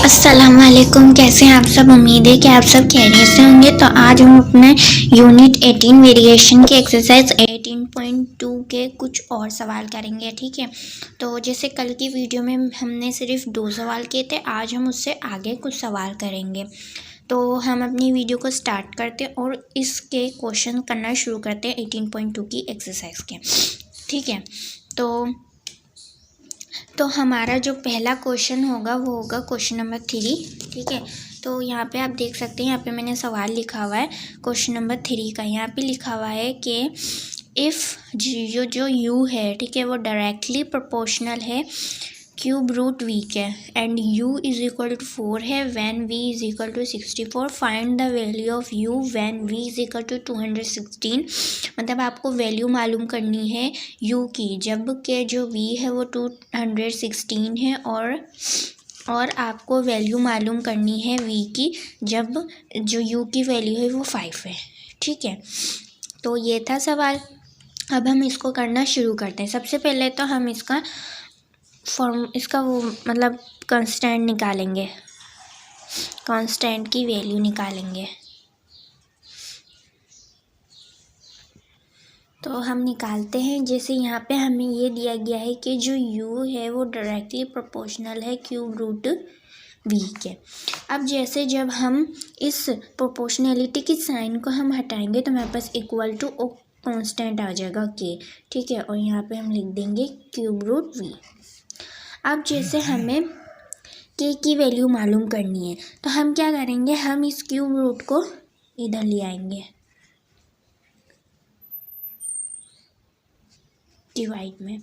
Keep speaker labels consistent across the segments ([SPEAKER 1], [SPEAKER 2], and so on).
[SPEAKER 1] अस्सलामुअलैकुम। कैसे हैं आप सब? उम्मीद है कि आप सब खैरियत से होंगे। तो आज हम अपने यूनिट 18 वेरिएशन की एक्सरसाइज 18.2 के कुछ और सवाल करेंगे। ठीक है, तो जैसे कल की वीडियो में हमने सिर्फ 2 सवाल किए थे, आज हम उससे आगे कुछ सवाल करेंगे। तो हम अपनी वीडियो को स्टार्ट करते हैं और इसके क्वेश्चन करना शुरू करते हैं 18.2 की एक्सरसाइज के। ठीक है, तो हमारा जो पहला क्वेश्चन होगा वो होगा क्वेश्चन नंबर 3। ठीक है, तो यहाँ पे आप देख सकते हैं, यहाँ पे मैंने सवाल लिखा हुआ है क्वेश्चन नंबर 3 का। यहाँ पे लिखा हुआ है कि इफ़ जो यू है, ठीक है, वो डायरेक्टली प्रोपोर्शनल है क्यूब रूट वी के and u is equal to 4 है when v is equal to 64। Find the value of u when v is equal to 216। मतलब आपको वैल्यू मालूम करनी है u की जब के जो v है वो 216 है, और आपको वैल्यू मालूम करनी है v की जब जो u की वैल्यू है वो 5 है। ठीक है, तो ये था सवाल। अब हम इसको करना शुरू करते हैं। सबसे पहले तो हम इसका वो मतलब कांस्टेंट निकालेंगे, कांस्टेंट की वैल्यू निकालेंगे। तो हम निकालते हैं। जैसे यहाँ पे हमें ये दिया गया है कि जो u है वो डायरेक्टली प्रोपोर्शनल है क्यूब रूट v के। अब जैसे जब हम इस प्रोपोर्शनलिटी की साइन को हम हटाएंगे तो हमारे पास इक्वल टू कांस्टेंट आ जाएगा k। ठीक है, और यहाँ पे हम लिख देंगे क्यूब रूट v। अब जैसे हमें k की वैल्यू मालूम करनी है तो हम क्या करेंगे, हम इस क्यूब रूट को इधर ले आएंगे डिवाइड में,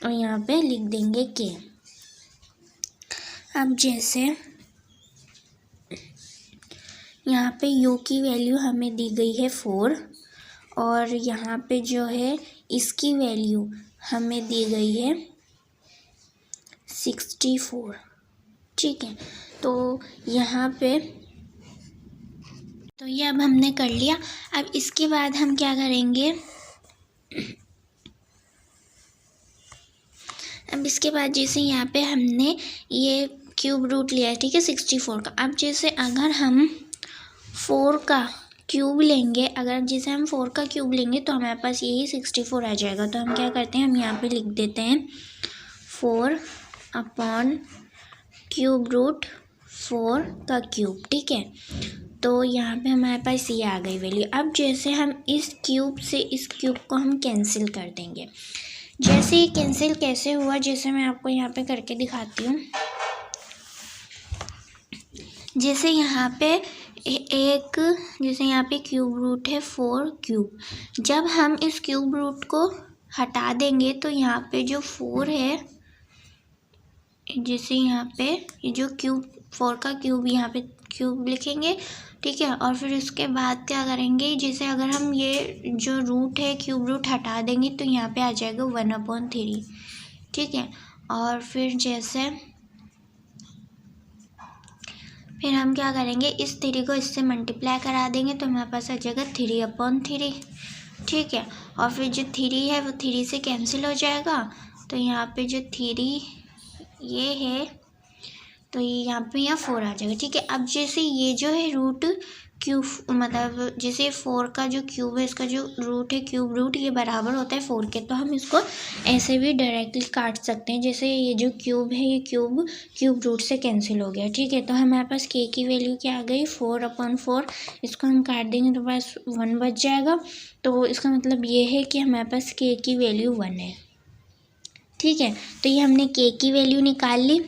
[SPEAKER 1] और यहाँ पे लिख देंगे k। अब जैसे यहाँ पे u की वैल्यू हमें दी गई है 4, और यहाँ पे जो है इसकी वैल्यू हमें दी गई है 64। ठीक है, तो यहाँ पे तो ये अब हमने कर लिया। अब इसके बाद हम क्या करेंगे, अब इसके बाद जैसे यहाँ पे हमने ये क्यूब रूट लिया है, ठीक है, 64 का। अब जैसे अगर हम 4 का क्यूब लेंगे, अगर जैसे हम 4 का क्यूब लेंगे तो हमारे पास यही 64 आ जाएगा। तो हम क्या करते हैं, हम यहाँ पे लिख देते हैं 4 अपॉन क्यूब रूट 4 का क्यूब। ठीक है, तो यहाँ पे हमारे पास ये आ गई वैल्यू। अब जैसे हम इस क्यूब से इस क्यूब को हम कैंसिल कर देंगे। जैसे ये कैंसिल कैसे हुआ, जैसे मैं आपको यहाँ पे करके दिखाती हूँ। जैसे यहाँ पे जैसे यहाँ पे क्यूब रूट है 4 क्यूब, जब हम इस क्यूब रूट को हटा देंगे तो यहाँ पे जो 4 है, जैसे यहाँ पे ये जो क्यूब 4 का क्यूब, यहाँ पे क्यूब लिखेंगे। ठीक है, और फिर उसके बाद क्या करेंगे, जैसे अगर हम ये जो रूट है क्यूब रूट हटा देंगे तो यहाँ पे आ जाएगा 1/3। ठीक है, और फिर जैसे फिर हम क्या करेंगे, इस 3 को इससे मल्टीप्लाई करा देंगे तो हमारे पास आ जाएगा 3/3। ठीक है, और फिर जो 3 है वो 3 से कैंसिल हो जाएगा। तो यहाँ पे जो 3 ये है तो ये यहाँ पे 4 आ जाएगा। ठीक है, अब जैसे ये जो है रूट क्यूब, मतलब जैसे 4 का जो क्यूब है, इसका जो रूट है क्यूब रूट, ये बराबर होता है 4 के। तो हम इसको ऐसे भी डायरेक्टली काट सकते हैं। जैसे ये जो क्यूब है ये क्यूब रूट से कैंसिल हो गया। ठीक है, तो हमारे पास k की वैल्यू क्या आ गई, 4/4। इसको हम काट देंगे तो बस 1 बच जाएगा। तो इसका मतलब ये है कि हमारे पास k की वैल्यू 1 है। ठीक है, तो ये हमने k की वैल्यू निकाल ली।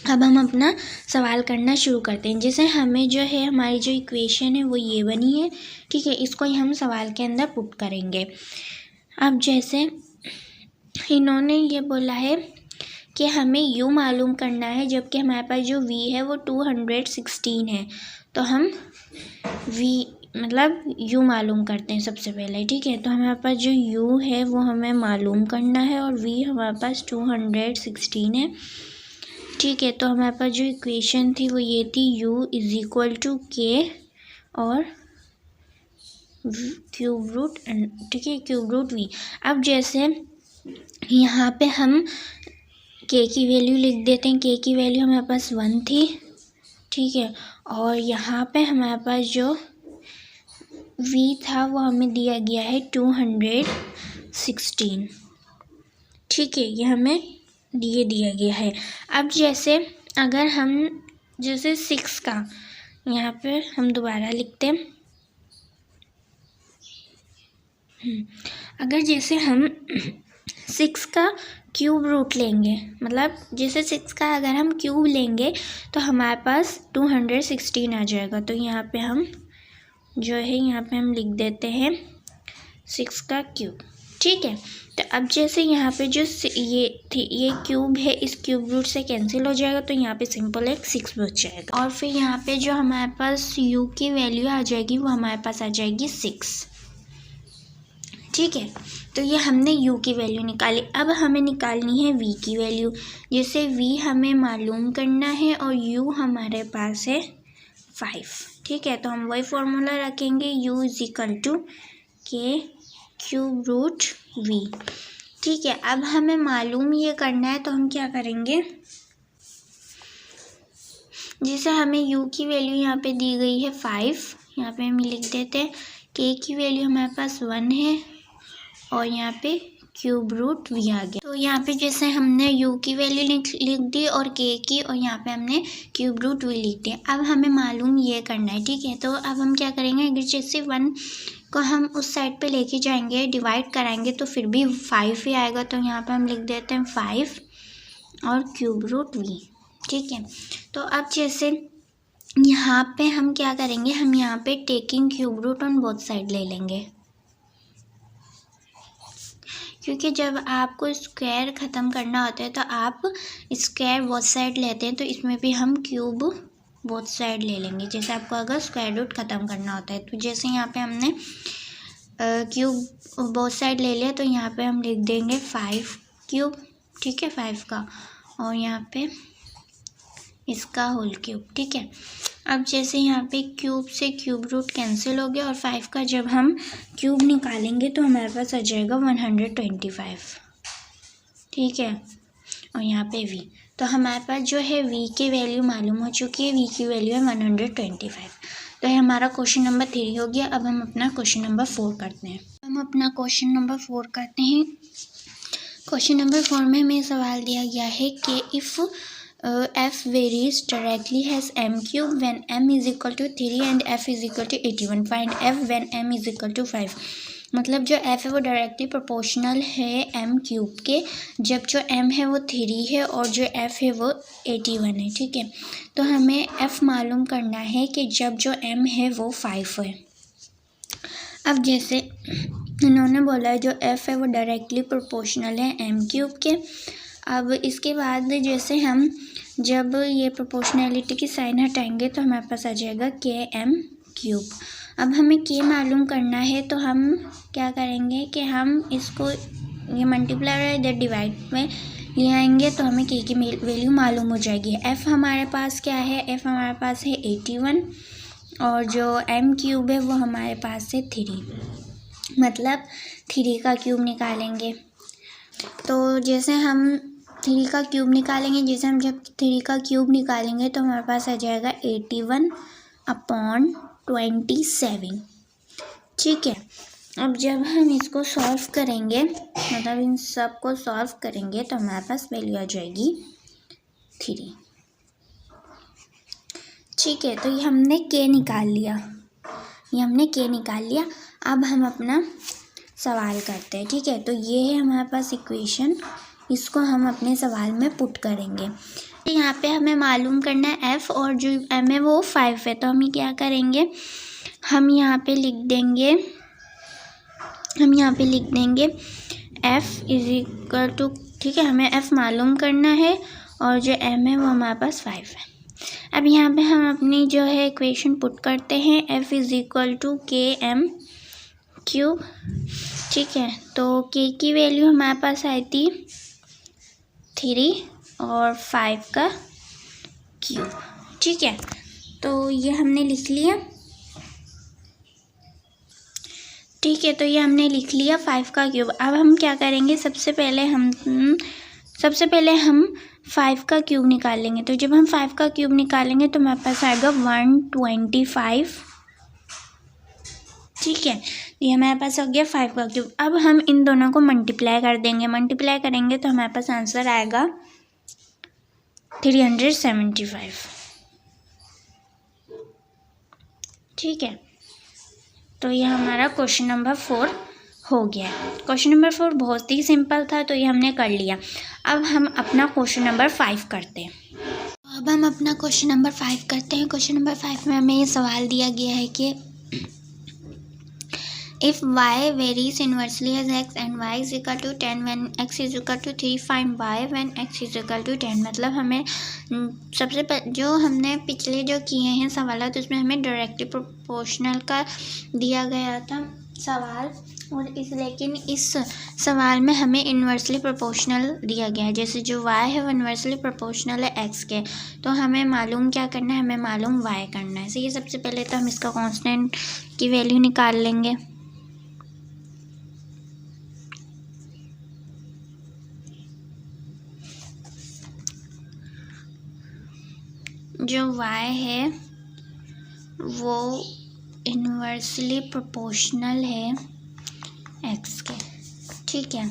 [SPEAKER 1] अब हम अपना सवाल करना शुरू करते हैं। जैसे हमें जो है हमारी जो इक्वेशन है वो ये बनी है। ठीक है, इसको हम सवाल के अंदर पुट करेंगे। अब जैसे इन्होंने ये बोला है कि हमें u मालूम करना है जबकि हमारे पास जो v है वो 216 है। तो हम v मतलब u मालूम करते हैं सबसे पहले। ठीक है, तो हमारे पास जो u है वो हमें मालूम करना है और v हमारे पास 216 है। ठीक है, तो हमारे पास जो इक्वेशन थी वो ये थी, u is equal to k और क्यूब रूट, ठीक है, क्यूब रूट v। अब जैसे यहाँ पे हम k की वैल्यू लिख देते हैं। k की वैल्यू हमारे पास 1 थी, ठीक है। और यहाँ पे हमारे पास जो v था वो हमें दिया गया है 216। ठीक है, ये हमें दिया गया है। अब जैसे अगर हम जैसे 6 का यहाँ पे हम दोबारा लिखते हैं। अगर जैसे हम 6 का क्यूब रूट लेंगे, मतलब जैसे 6 का अगर हम क्यूब लेंगे तो हमारे पास 216 आ जाएगा। तो यहाँ पे हम जो है यहाँ पे हम लिख देते हैं 6 का क्यूब। ठीक है, तो अब जैसे यहाँ पे जो ये क्यूब है, इस क्यूब रूट से कैंसिल हो जाएगा, तो यहाँ पे सिंपल एक 6 बच जाएगा। और फिर यहाँ पे जो हमारे पास u की वैल्यू आ जाएगी वो हमारे पास आ जाएगी 6। ठीक है, तो ये हमने u की वैल्यू निकाली। अब हमें निकालनी है v की वैल्यू। जैसे v हमें मालूम करना है और u हमारे पास है 5। ठीक है, तो हम वही फॉर्मूला रखेंगे, u = k cube root v। ठीक है, अब हमें मालूम ये करना है तो हम क्या करेंगे, जैसे हमें u की वैल्यू यहाँ पे दी गई है 5, यहाँ पे हम लिख देते हैं k की वैल्यू हमारे पास 1 है और यहाँ पे क्यूब रूट v आ गया। तो यहाँ पे जैसे हमने u की वैल्यू लिख दी और k की, और यहाँ पे हमने क्यूब रूट v लिख दिया। अब हमें मालूम ये करना है। ठीक है, तो अब हम क्या करेंगे, अगर जैसे 1 को हम उस साइड पे लेके जाएंगे, डिवाइड कराएंगे तो फिर भी 5 ही आएगा। तो यहाँ पे हम लिख देते हैं 5 और क्यूब रूट v। ठीक है, तो अब जैसे यहाँ पे हम क्या करेंगे, हम यहाँ पे taking cube root on both side ले लेंगे, क्योंकि जब आपको स्क्वायर ख़त्म करना होता है तो आप स्क्वायर बोथ साइड लेते हैं, तो इसमें भी हम क्यूब बोथ साइड ले लेंगे। जैसे आपको अगर स्क्वायर रूट ख़त्म करना होता है, तो जैसे यहाँ पे हमने क्यूब बोथ साइड ले लिया, तो यहाँ पे हम लिख देंगे 5 क्यूब। ठीक है, 5 का, और यहाँ पे इसका होल क्यूब। ठीक है, अब जैसे यहाँ पे क्यूब से क्यूब रूट कैंसिल हो गया और 5 का जब हम क्यूब निकालेंगे तो हमारे पास आ जाएगा 125। ठीक है, और यहाँ पे v, तो हमारे पास जो है v की वैल्यू मालूम हो चुकी है, v की वैल्यू है 125। तो ये हमारा क्वेश्चन नंबर 3 हो गया। अब हम अपना क्वेश्चन नंबर 4 करते हैं। क्वेश्चन नंबर 4 में हमें सवाल दिया गया है कि if f varies directly has m cube when m is equal to 3 and f is equal to 81. Find f when m is equal to 5. मतलब जो f है वो डायरेक्टली प्रोपोर्शनल है m क्यूब के, जब जो m है वो 3 है और जो f है वो 81 है। ठीक है, तो हमें f मालूम करना है कि जब जो m है वो 5 है। अब जैसे इन्होंने बोला है जो f है वो डायरेक्टली प्रोपोर्शनल है m क्यूब के। अब इसके बाद जैसे हम जब ये प्रोपोर्शनैलिटी की साइन हटाएंगे तो हमारे पास आ जाएगा km क्यूब। अब हमें k मालूम करना है, तो हम क्या करेंगे कि हम इसको ये मल्टीप्लाई और इधर डिवाइड में ले आएंगे तो हमें k की वैल्यू मालूम हो जाएगी। f हमारे पास क्या है, f हमारे पास है 81 और जो m क्यूब है वो हमारे पास है 3, मतलब 3 का क्यूब निकालेंगे। तो जैसे हम 3 का क्यूब निकालेंगे, जब 3 का क्यूब निकालेंगे तो हमारे पास आ जाएगा 81/27। ठीक है, अब जब हम इसको सॉल्व करेंगे, मतलब इन सब को सॉल्व करेंगे तो हमारे पास वैल्यू आ जाएगी 3। ठीक है, तो ये हमने k निकाल लिया। अब हम अपना सवाल करते हैं। ठीक है, तो ये है हमारे पास इक्वेशन, इसको हम अपने सवाल में पुट करेंगे। यहाँ पे हमें मालूम करना है f और जो m है वो 5 है, तो हम क्या करेंगे, हम यहाँ पे लिख देंगे f इज इक्वल टू, ठीक है, हमें f मालूम करना है और जो m है वो हमारे पास 5 है। अब यहाँ पे हम अपनी जो है इक्वेशन पुट करते हैं, f is equal to km cube. ठीक है, तो k की वैल्यू हमारे पास आई थी 3 और 5 का क्यूब। ठीक है, तो ये हमने लिख लिया। ठीक है, तो ये हमने लिख लिया 5 का क्यूब। अब हम क्या करेंगे, सबसे पहले हम सबसे पहले हम 5 का क्यूब निकाल लेंगे। तो जब हम 5 का क्यूब निकालेंगे तो हमारे पास आएगा 125। ठीक है, ये हमारे पास हो गया 5 का क्यूब। अब हम इन दोनों को मल्टीप्लाई कर देंगे। मल्टीप्लाई करेंगे तो हमारे पास आंसर आएगा 375। ठीक है, तो ये हमारा क्वेश्चन नंबर 4 हो गया। क्वेश्चन नंबर 4 बहुत ही सिंपल था, तो ये हमने कर लिया। अब हम अपना क्वेश्चन नंबर 5 करते हैं। अब हम अपना क्वेश्चन नंबर 5 करते हैं। क्वेश्चन नंबर 5 में हमें ये सवाल दिया गया है कि if y varies inversely as x and y is equal to 10 when x is equal to 3, find y when x is equal to 10। मतलब हमें सबसे जो हमने पिछले जो किए हैं सवाल, तो उसमें हमें डायरेक्टली प्रोपोर्शनल का दिया गया था सवाल, और लेकिन इस सवाल में हमें इन्वर्सली प्रोपोर्शनल दिया गया है। जैसे जो y है वो इन्वर्सली प्रोपोर्शनल है x के, तो हमें मालूम क्या करना है, हमें मालूम y करना है। तो ये सबसे पहले तो हम इसका कांस्टेंट की वैल्यू निकाल लेंगे। जो y है वो इन्वर्सली प्रोपोर्शनल है x के। ठीक है,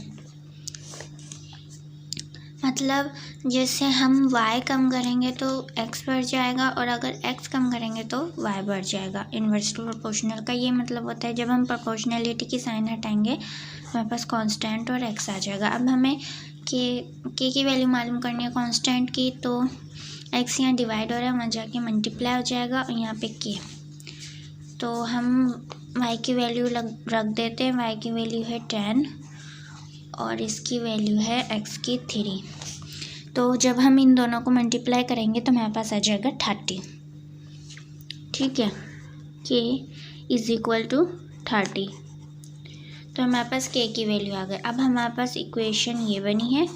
[SPEAKER 1] मतलब जैसे हम y कम करेंगे तो x बढ़ जाएगा, और अगर x कम करेंगे तो y बढ़ जाएगा। इन्वर्सली प्रोपोर्शनल का ये मतलब होता है जब हम प्रोपोर्शनलिटी की साइन हटाएंगे हमारे पास कांस्टेंट और x आ जाएगा। अब हमें के की वैल्यू मालूम करनी है कांस्टेंट की, तो x यहाँ डिवाइड हो रहा है, वहाँ जाके मल्टीप्लाई हो जाएगा, और यहाँ पे k। तो हम y की वैल्यू रख देते हैं। y की वैल्यू है 10 और इसकी वैल्यू है x की 3। तो जब हम इन दोनों को मल्टीप्लाई करेंगे तो हमारे पास आ जाएगा 30। ठीक है, k इज इक्वल टू 30। तो हमारे पास k की वैल्यू आ गई। अब हमारे पास इक्वेशन ये बनी है,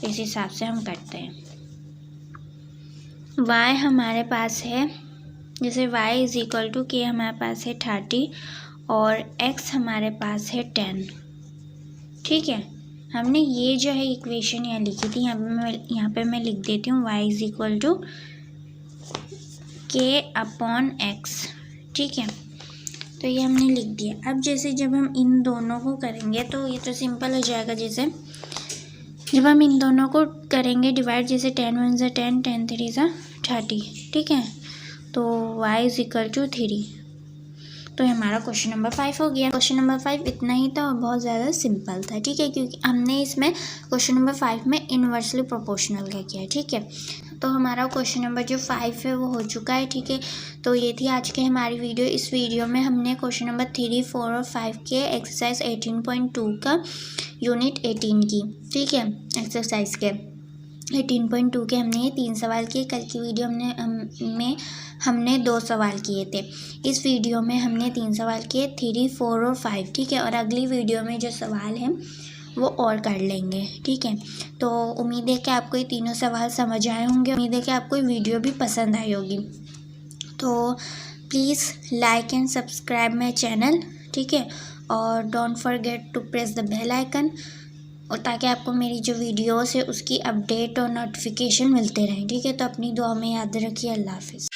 [SPEAKER 1] तो इस हिसाब से हम करते हैं। y हमारे पास है, जैसे y is equal to k हमारे पास है 30 और x हमारे पास है 10। ठीक है, हमने ये जो है इक्वेशन यहाँ लिखी थी, यहाँ पे मैं लिख देती हूँ y is equal to k upon x। ठीक है, तो ये हमने लिख दिया। अब जैसे जब हम इन दोनों को करेंगे तो ये तो सिंपल हो जाएगा। जैसे जब हम इन दोनों को करेंगे डिवाइड, जैसे 10 1 ज़ा 10, 10 3 ज़ा 30। ठीक है, तो y इज इक्वल टू 3। तो हमारा क्वेश्चन नंबर 5 हो गया। क्वेश्चन नंबर 5 इतना ही था और बहुत ज़्यादा सिंपल था। ठीक है, क्योंकि हमने इसमें क्वेश्चन नंबर 5 में इन्वर्सली प्रोपोर्शनल का किया है। ठीक है, तो हमारा क्वेश्चन नंबर जो 5 है वो हो चुका है। ठीक है, तो ये थी आज की हमारी वीडियो। इस वीडियो में हमने क्वेश्चन नंबर 3, 4 और 5 के एक्सरसाइज 18.2 का यूनिट 18 की। ठीक है, एक्सरसाइज के 18.2 के हमने ये 3 सवाल किए। कल की वीडियो हमने 2 सवाल किए थे। इस वीडियो में हमने 3 सवाल किए, 3, 4 और 5। ठीक है, और अगली वीडियो में जो सवाल हैं वो और कर लेंगे। ठीक है, तो उम्मीद है कि आपको ये तीनों सवाल समझ आए होंगे। उम्मीद है कि आपको ये वीडियो भी पसंद आई होगी। तो please like and subscribe my channel. ठीक है, और don't forget to press the bell icon, और ताकि आपको मेरी जो वीडियोस है उसकी अपडेट और नोटिफिकेशन मिलते रहें। ठीक है, तो अपनी दुआ में याद रखिए। अल्लाह हाफिज़।